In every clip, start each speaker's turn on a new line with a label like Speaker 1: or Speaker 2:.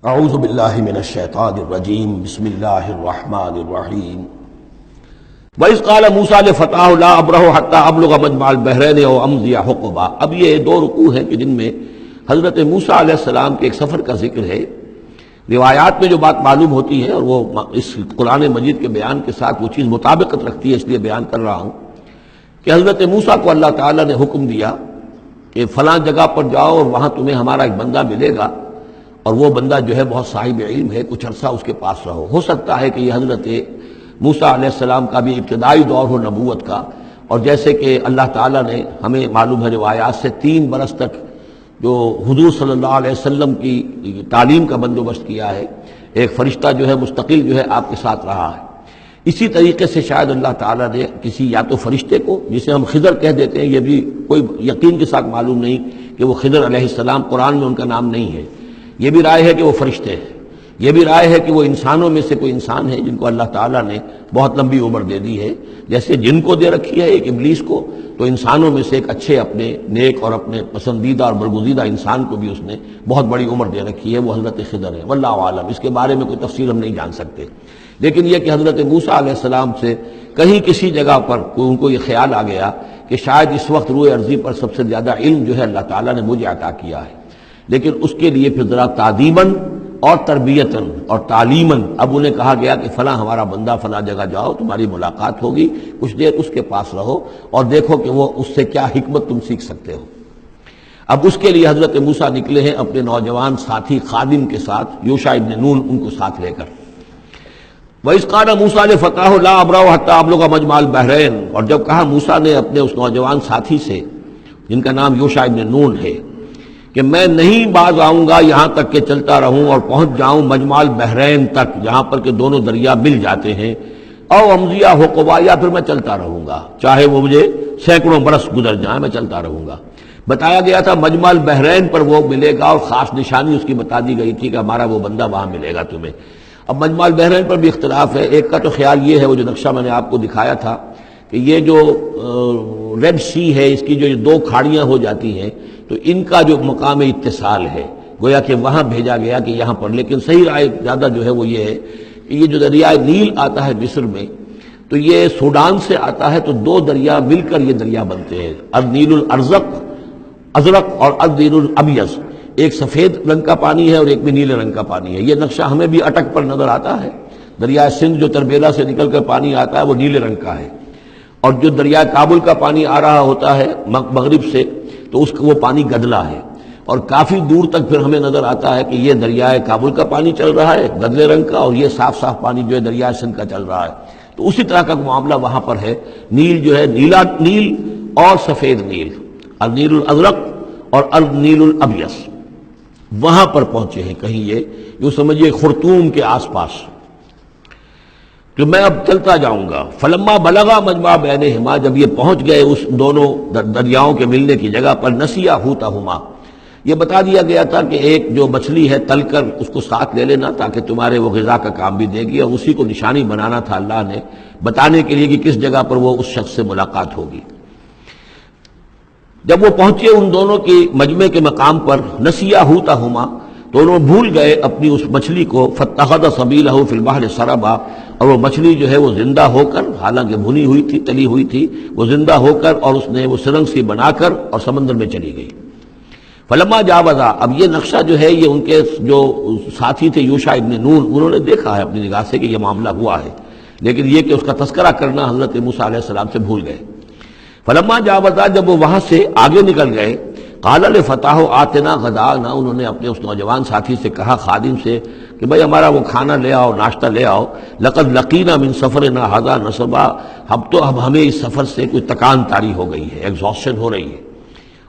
Speaker 1: اعوذ باللہ من الشیطان الرجیم بسم اللہ الرحمن الرحیم وَإِذْ قَالَ مُوسَىٰ لِفَتَاهُ لَا أَبْرَحُ حَتَّىٰ أَبْلُغَ مَجْمَعَ الْبَحْرَيْنِ أَوْ أَمْضِيَ حُقُبًا۔ اب یہ دو رکوع ہیں کہ جن میں حضرت موسیٰ علیہ السلام کے ایک سفر کا ذکر ہے۔ روایات میں جو بات معلوم ہوتی ہے اور وہ اس قرآن مجید کے بیان کے ساتھ وہ چیز مطابقت رکھتی ہے، اس لیے بیان کر رہا ہوں کہ حضرت موسیٰ کو اللہ تعالیٰ نے حکم دیا کہ فلاں جگہ پر جاؤ اور وہاں تمہیں ہمارا ایک بندہ ملے گا، اور وہ بندہ جو ہے بہت صاحب علم ہے، کچھ عرصہ اس کے پاس رہو۔ ہو سکتا ہے کہ یہ حضرت موسیٰ علیہ السلام کا بھی ابتدائی دور ہو نبوت کا، اور جیسے کہ اللہ تعالیٰ نے ہمیں معلوم ہے روایات سے 3 برس تک جو حضور صلی اللہ علیہ وسلم کی تعلیم کا بندوبست کیا ہے، ایک فرشتہ جو ہے مستقل جو ہے آپ کے ساتھ رہا ہے، اسی طریقے سے شاید اللہ تعالیٰ نے کسی یا تو فرشتے کو، جسے ہم خضر کہہ دیتے ہیں، یہ بھی کوئی یقین کے ساتھ معلوم نہیں کہ وہ خضر علیہ السلام، قرآن میں ان کا نام نہیں ہے، یہ بھی رائے ہے کہ وہ فرشتے ہیں، یہ بھی رائے ہے کہ وہ انسانوں میں سے کوئی انسان ہے جن کو اللہ تعالیٰ نے بہت لمبی عمر دے دی ہے، جیسے جن کو دے رکھی ہے ایک ابلیس کو، تو انسانوں میں سے ایک اچھے اپنے نیک اور اپنے پسندیدہ اور برگزیدہ انسان کو بھی اس نے بہت بڑی عمر دے رکھی ہے، وہ حضرت خضر ہے۔ واللہ عالم، اس کے بارے میں کوئی تفصیل ہم نہیں جان سکتے، لیکن یہ کہ حضرت موسیٰ علیہ السلام سے کہیں کسی جگہ پر ان کو یہ خیال آ گیا کہ شاید اس وقت روئے ارضی پر سب سے زیادہ علم جو ہے اللہ تعالیٰ نے مجھے عطا کیا ہے، لیکن اس کے لیے پھر ذرا تعدیباً اور تربیتاً اور تعلیماً اب انہیں کہا گیا کہ فلاں ہمارا بندہ فلاں جگہ جاؤ، تمہاری ملاقات ہوگی، کچھ دیر اس کے پاس رہو اور دیکھو کہ وہ اس سے کیا حکمت تم سیکھ سکتے ہو۔ اب اس کے لیے حضرت موسیٰ نکلے ہیں اپنے نوجوان ساتھی خادم کے ساتھ، یوشع ابن نون ان کو ساتھ لے کر۔ وَإِذْ قَالَ مُوسَىٰ لِفَتَاهُ لَا أَبْرَحُ حَتَّىٰ أَبْلُغَ مَجْمَعَ الْبَحْرَيْنِ، اور جب کہا موسیٰ نے اپنے اس نوجوان ساتھی سے جن کا نام یوشع ابن نون ہے کہ میں نہیں باز آؤں گا یہاں تک کہ چلتا رہوں اور پہنچ جاؤں مجمع البحرین تک، جہاں پر کہ دونوں دریا مل جاتے ہیں، او امضیہ حقبا، یا پھر میں چلتا رہوں گا، چاہے وہ مجھے سینکڑوں برس گزر جائیں میں چلتا رہوں گا۔ بتایا گیا تھا مجمع البحرین پر وہ ملے گا، اور خاص نشانی اس کی بتا دی گئی تھی کہ ہمارا وہ بندہ وہاں ملے گا تمہیں۔ اب مجمع البحرین پر بھی اختلاف ہے، ایک کا تو خیال یہ ہے، وہ جو نقشہ میں نے آپ کو دکھایا تھا، کہ یہ جو ریڈ سی ہے، اس کی جو 2 کھاڑیاں ہو جاتی ہیں، تو ان کا جو مقام اتصال ہے گویا کہ وہاں بھیجا گیا کہ یہاں پر، لیکن صحیح رائے زیادہ جو ہے وہ یہ ہے کہ یہ جو دریائے نیل آتا ہے مصر میں، تو یہ سوڈان سے آتا ہے، تو 2 دریا مل کر یہ دریا بنتے ہیں، النیل الازرق اور النیل الابیض، ایک سفید رنگ کا پانی ہے اور ایک بھی نیلے رنگ کا پانی ہے۔ یہ نقشہ ہمیں بھی اٹک پر نظر آتا ہے، دریائے سندھ جو تربیلا سے نکل کر پانی آتا ہے وہ نیلے رنگ کا ہے، اور جو دریائے کابل کا پانی آ رہا ہوتا ہے مغرب سے، تو اس کا وہ پانی گدلا ہے، اور کافی دور تک پھر ہمیں نظر آتا ہے کہ یہ دریائے کابل کا پانی چل رہا ہے گدلے رنگ کا، اور یہ صاف صاف پانی جو ہے دریائے سندھ کا چل رہا ہے۔ تو اسی طرح کا معاملہ وہاں پر ہے، نیل جو ہے نیلا نیل اور سفید نیل، النیل الازرق اور النیل الابیض، وہاں پر پہنچے ہیں کہیں، یہ یوں سمجھیے خرطوم کے آس پاس، کہ میں اب چلتا جاؤں گا۔ فلما بلغا مجمع بینہما، جب یہ پہنچ گئے اس دونوں دریاؤں کے ملنے کی جگہ پر، نسیا حوتہما، یہ بتا دیا گیا تھا کہ ایک جو مچھلی ہے تل کر اس کو ساتھ لے لینا تاکہ تمہارے وہ غذا کا کام بھی دے گی، اور اسی کو نشانی بنانا تھا اللہ نے بتانے کے لیے کہ کس جگہ پر وہ اس شخص سے ملاقات ہوگی۔ جب وہ پہنچے ان دونوں کی مجمع کے مقام پر، نسیا حوتہما، دونوں بھول گئے اپنی اس مچھلی کو، فاتخذ سبیلہ فی البحر سربا، اور وہ مچھلی جو ہے وہ زندہ ہو کر، حالانکہ بھنی ہوئی تھی تلی ہوئی تھی، وہ زندہ ہو کر اور اس نے وہ سرنگ سی بنا کر اور سمندر میں چلی گئی۔ فلما جاوزا، اب یہ نقشہ جو ہے یہ ان کے جو ساتھی تھے یوشع ابن نون، انہوں نے دیکھا ہے اپنی نگاہ سے کہ یہ معاملہ ہوا ہے، لیکن یہ کہ اس کا تذکرہ کرنا حضرت موسیٰ علیہ السلام سے بھول گئے۔ فلما جاوزا، جب وہ وہاں سے آگے نکل گئے، قال لفتاہ آتنا غداءنا، انہوں نے اپنے اس نوجوان ساتھی سے کہا، خادم سے، کہ بھائی ہمارا وہ کھانا لے آؤ، ناشتہ لے آؤ، لقد لقینا من سفرنا ھذا نصبا، اب ہمیں اس سفر سے کوئی تکان طاری ہو گئی ہے، ایگزاسشن ہو رہی ہے۔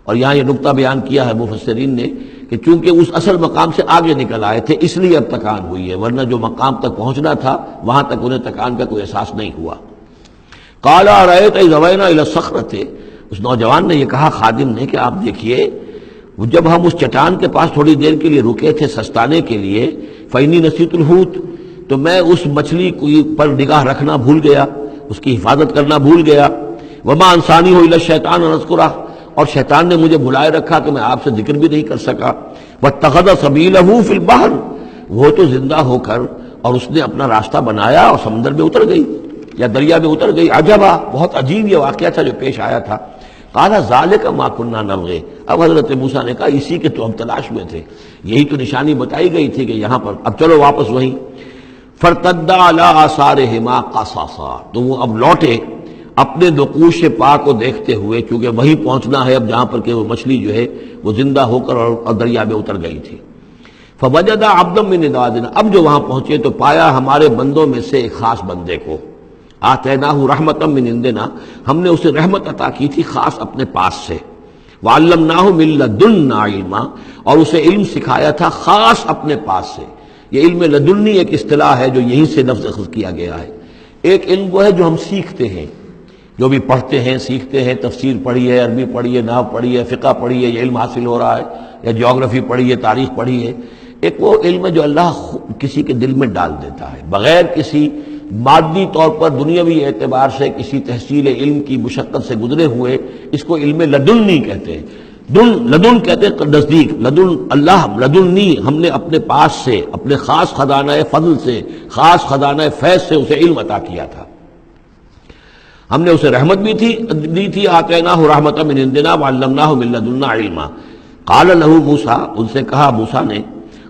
Speaker 1: اور یہاں یہ نقطہ بیان کیا ہے مفسرین نے کہ چونکہ اس اصل مقام سے آگے نکل آئے تھے اس لیے اب تکان ہوئی ہے، ورنہ جو مقام تک پہنچنا تھا وہاں تک انہیں تکان کا کوئی احساس نہیں ہوا۔ قال ارأيت إذ أوينا إلى الصخرة، اس نوجوان نے یہ کہا خادم نے کہ آپ دیکھیے جب ہم اس چٹان کے پاس تھوڑی دیر کے لیے رکے تھے سستانے کے لیے، فإني نسيت الحوت، تو میں اس مچھلی پر نگاہ رکھنا بھول گیا، اس کی حفاظت کرنا بھول گیا، وما أنسانيه إلا الشيطان أن أذكره، اور شیطان نے مجھے بلائے رکھا کہ میں آپ سے ذکر بھی نہیں کر سکا۔ واتخذ سبیلہ فی البحر، وہ تو زندہ ہو کر اور اس نے اپنا راستہ بنایا اور سمندر میں اتر گئی یا دریا میں اتر گئی. عجبا، بہت عجیب یہ واقعہ تھا جو پیش آیا تھا. قال ذالک ما کنا نبغی، اب حضرت موسیٰ نے کہا اسی کے تو ہم تلاش میں تھے، یہی تو نشانی بتائی گئی تھی کہ یہاں پر، اب چلو واپس وہیں. فارتدا علی آثارہما قصصا، تو وہ اب لوٹے اپنے نقوش پا کو دیکھتے ہوئے، چونکہ وہیں پہنچنا ہے اب جہاں پر کہ وہ مچھلی جو ہے وہ زندہ ہو کر اور دریا میں اتر گئی تھی. فوجد عبدا من عبادنا، اب جو وہاں پہنچے تو پایا ہمارے بندوں میں سے ایک خاص بندے کو. آتیناہ رحمتا من عندنا، ہم نے اسے رحمت عطا کی تھی خاص اپنے پاس سے. وعلمناہ من لدنا علما، اور اسے علم سکھایا تھا خاص اپنے پاس سے. یہ علم لدنی ایک اصطلاح ہے جو یہیں سے لفظ اخذ کیا گیا ہے. ایک علم وہ ہے جو ہم سیکھتے ہیں، جو بھی پڑھتے ہیں سیکھتے ہیں، تفسیر پڑھی ہے، عربی پڑھی ہے، نحو پڑھی ہے، فقہ پڑھی ہے، یہ علم حاصل ہو رہا ہے، یا جیوگرافی پڑھی ہے، تاریخ پڑھی ہے. ایک وہ علم ہے جو اللہ کسی کے دل میں ڈال دیتا ہے بغیر کسی مادی طور پر دنیاوی اعتبار سے کسی تحصیل علم کی مشقت سے گزرے ہوئے. اس کو علم لدنی کہتے ہیں. لدن کہتے ہیں نزدیک، لدن اللہ لدنی، ہم نے اپنے پاس سے، اپنے خاص خزانہ فضل سے، خاص خزانہ فیض سے اسے علم عطا کیا تھا. ہم نے اسے رحمت بھی دی تھی. آتیناہ رحمتا من عندنا وعلمناہ من لدنا علما. قال له موسیٰ، ان سے کہا موسیٰ نے،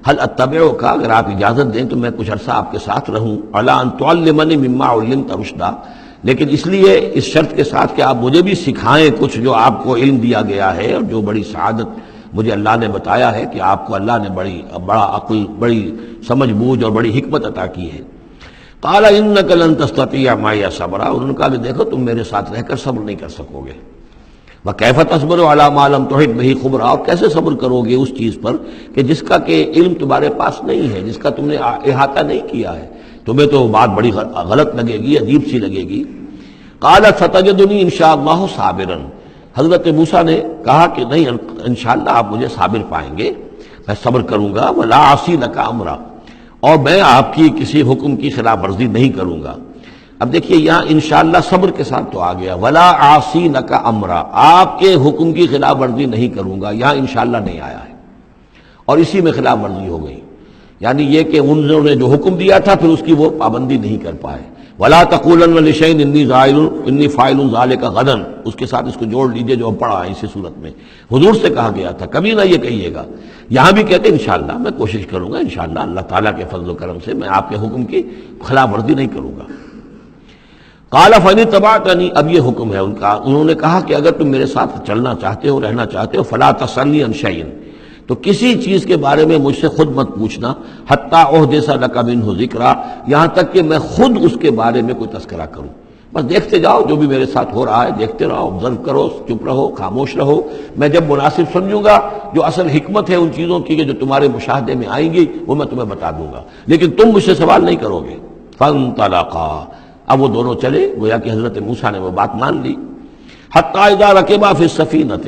Speaker 1: هل اتبعک، اگر آپ اجازت دیں تو میں کچھ عرصہ آپ کے ساتھ رہوں، علی ان تعلمنی مما علمت رشدا، لیکن اس لیے اس شرط کے ساتھ کہ آپ مجھے بھی سکھائیں کچھ جو آپ کو علم دیا گیا ہے اور جو بڑی سعادت مجھے اللہ نے بتایا ہے کہ آپ کو اللہ نے بڑا عقل، بڑی سمجھ بوجھ اور بڑی حکمت عطا کی ہے. قال انک لن تستطیع معی صبرا، انہوں نے کہا کہ دیکھو تم میرے ساتھ رہ کر صبر نہیں کر سکو گے. وَكَيْفَ تَصْبِرُ عَلَىٰ مَا لَمْ تُحِطْ بِهِ خُبْرًا، اور کیسے صبر کرو گے اس چیز پر کہ جس کا کہ علم تمہارے پاس نہیں ہے، جس کا تم نے احاطہ نہیں کیا ہے. تمہیں تو بات بڑی غلط لگے گی، عجیب سی لگے گی. قَالَ سَتَجِدُنِي إِن شَاءَ اللَّهُ صَابِرًا، حضرت موسیٰ نے کہا کہ نہیں، انشاءاللہ آپ مجھے صابر پائیں گے، میں صبر کروں گا. وَلَا عَصِي لَكَ أَمْرًا، اور میں آپ کی کسی حکم کی خلاف ورزی نہیں کروں گا. اب دیکھیے یہاں انشاءاللہ صبر کے ساتھ تو آ گیا، ولا عاصی لک امرا، آپ کے حکم کی خلاف ورزی نہیں کروں گا. یہاں انشاءاللہ نہیں آیا ہے اور اسی میں خلاف ورزی ہو گئی. یعنی یہ کہ انہوں نے جو حکم دیا تھا پھر اس کی وہ پابندی نہیں کر پائے. ولا تقولن لشیء انی فاعل ذلک غدا، اس کے ساتھ اس کو جوڑ لیجئے جو ہم پڑھا ہے اسی صورت میں. حضور سے کہا گیا تھا کبھی نہ یہ کہیے گا. یہاں بھی کہتے ہیں انشاءاللہ میں کوشش کروں گا، انشاءاللہ اللہ تعالیٰ کے فضل و کرم سے میں آپ کے حکم کی خلاف ورزی نہیں کروں گا. قال فإن اتبعتنی، اب یہ حکم ہے ان کا. انہوں نے کہا کہ اگر تم میرے ساتھ چلنا چاہتے ہو، رہنا چاہتے ہو، فلا تسألنی عن شیء، تو کسی چیز کے بارے میں مجھ سے خود مت پوچھنا. حتی احدث لک منہ ذکرا، یہاں تک کہ میں خود اس کے بارے میں کوئی تذکرہ کروں. بس دیکھتے جاؤ جو بھی میرے ساتھ ہو رہا ہے، دیکھتے رہو، آبزرو کرو، چپ رہو، خاموش رہو. میں جب مناسب سمجھوں گا جو اصل حکمت ہے ان چیزوں کی کہ جو تمہارے مشاہدے میں آئیں گی وہ میں تمہیں بتا دوں گا، لیکن تم مجھ سے سوال نہیں کرو گے. فانطلقا، اب وہ دونوں چلے، گویا کہ حضرت موسیٰ نے وہ بات مان لی. حتی اذا رکبا فی السفینۃ،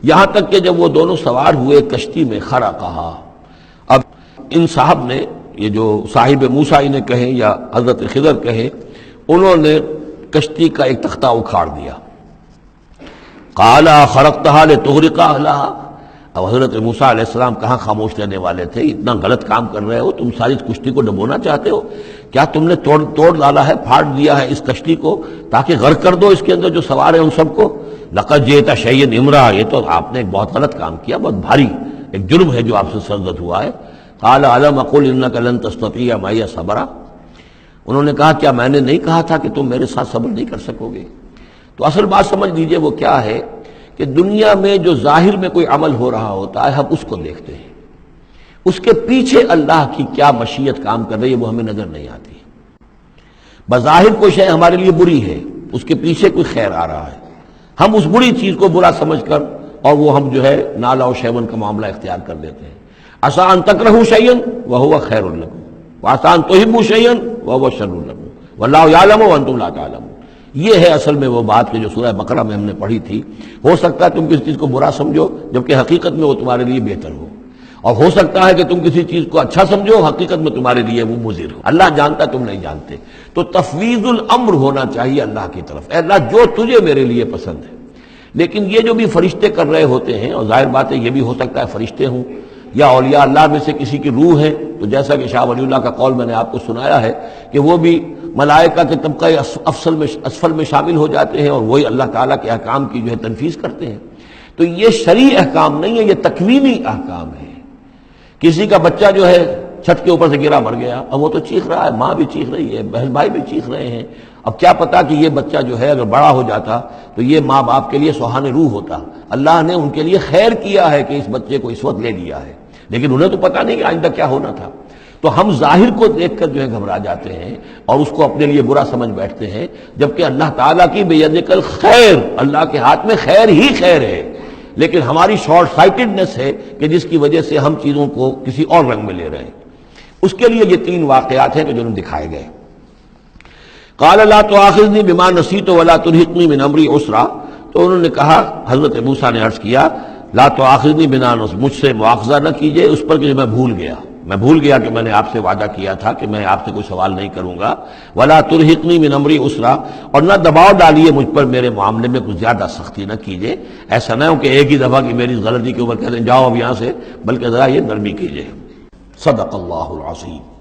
Speaker 1: یہاں تک کہ جب وہ دونوں سوار ہوئے کشتی میں. خرقہا، اب ان صاحب نے، یہ جو صاحب موسیٰ انہیں کہیں یا حضرت خضر کہیں، انہوں نے کشتی کا ایک تختہ اکھاڑ دیا. قال خرقتہا لتغرق اہلہا، اب حضرت موسیٰ علیہ السلام کہاں خاموش رہنے والے تھے. اتنا غلط کام کر رہے ہو تم، ساری کشتی کو ڈبونا چاہتے ہو. کیا تم نے توڑ ڈالا ہے، پھاڑ دیا ہے اس کشتی کو تاکہ غرق کر دو اس کے اندر جو سوار ہیں ان سب کو. لقد جئت شیئا امرا، یہ تو آپ نے ایک بہت غلط کام کیا، بہت بھاری ایک جرم ہے جو آپ سے سرزد ہوا ہے. قال الم اقل انک لن تستطیع معی صبرا، انہوں نے کہا کیا میں نے نہیں کہا تھا کہ تم میرے ساتھ صبر نہیں کر سکو گے. تو اصل بات سمجھ لیجئے وہ کیا ہے کہ دنیا میں جو ظاہر میں کوئی عمل ہو رہا ہوتا ہے ہم اس کو دیکھتے ہیں، اس کے پیچھے اللہ کی کیا مشیت کام کر رہی ہے وہ ہمیں نظر نہیں آتی. بظاہر کوئی شے ہمارے لیے بری ہے، اس کے پیچھے کوئی خیر آ رہا ہے، ہم اس بری چیز کو برا سمجھ کر اور وہ ہم جو ہے نالا و شیون کا معاملہ اختیار کر دیتے ہیں. عسیٰ ان تکرہوا شیئا وہو خیر لکم وعسیٰ ان تحبوا شیئا وہو شر لکم واللہ یعلم وانتم لا تعلمون. یہ ہے اصل میں وہ بات کہ جو سورہ بقرہ میں ہم نے پڑھی تھی. ہو سکتا ہے تم کسی چیز کو برا سمجھو جبکہ حقیقت میں وہ تمہارے لیے بہتر ہو، اور ہو سکتا ہے کہ تم کسی چیز کو اچھا سمجھو، حقیقت میں تمہارے لیے وہ مضر ہو. اللہ جانتا تم نہیں جانتے. تو تفویض الامر ہونا چاہیے اللہ کی طرف، اے اللہ جو تجھے میرے لیے پسند ہے. لیکن یہ جو بھی فرشتے کر رہے ہوتے ہیں، اور ظاہر بات ہے یہ بھی ہو سکتا ہے فرشتے ہوں یا اولیاء اللہ میں سے کسی کی روح ہے، تو جیسا کہ شاہ ولی اللہ کا قول میں نے آپ کو سنایا ہے کہ وہ بھی ملائکہ کے طبقہ اسفل میں شامل ہو جاتے ہیں اور وہی اللہ تعالیٰ کے احکام کی جو ہے تنفیذ کرتے ہیں۔ تو یہ شرعی احکام نہیں ہے، یہ تکوینی احکام ہے۔ کسی کا بچہ جو ہے چھت کے اوپر سے گرا مر گیا، اب وہ تو چیخ رہا ہے، ماں بھی چیخ رہی ہے، بہن بھائی بھی چیخ رہے ہیں، اب کیا پتا کہ یہ بچہ جو ہے اگر بڑا ہو جاتا تو یہ ماں باپ کے لیے سہان روح ہوتا۔ اللہ نے ان کے لیے خیر کیا ہے کہ اس بچے کو اس وقت لے لیا ہے، لیکن انہیں تو پتا نہیں کہ آئندہ کیا ہونا تھا۔ تو ہم ظاہر کو دیکھ کر جو ہے گھبرا جاتے ہیں اور اس کو اپنے لیے برا سمجھ بیٹھتے ہیں، جبکہ اللہ تعالیٰ کی بیدک الخیر، اللہ کے ہاتھ میں خیر ہی خیر ہے، لیکن ہماری شارٹ سائٹڈنس ہے کہ جس کی وجہ سے ہم چیزوں کو کسی اور رنگ میں لے رہے ہیں۔ اس کے لیے یہ تین واقعات ہیں کہ جو انہوں نے دکھائے گئے۔ قال لا تؤاخذنی بما نسیت ولا ترهقنی من امری عسرا، تو انہوں نے کہا، حضرت موسیٰ نے عرض کیا لا تؤاخذنی بما نسیت، مجھ سے مواخذہ نہ کیجئے اس پر کہ میں بھول گیا کہ میں نے آپ سے وعدہ کیا تھا کہ میں آپ سے کوئی سوال نہیں کروں گا، ولا ترهقنی من امری عسرا، اور نہ دباؤ ڈالیے مجھ پر میرے معاملے میں کچھ زیادہ سختی نہ کیجئے، ایسا نہ ہو کہ ایک ہی دفعہ کی میری غلطی کے اوپر کہہ دیں جاؤ اب یہاں سے، بلکہ ذرا یہ نرمی کیجئے۔ صدق اللہ العظیم۔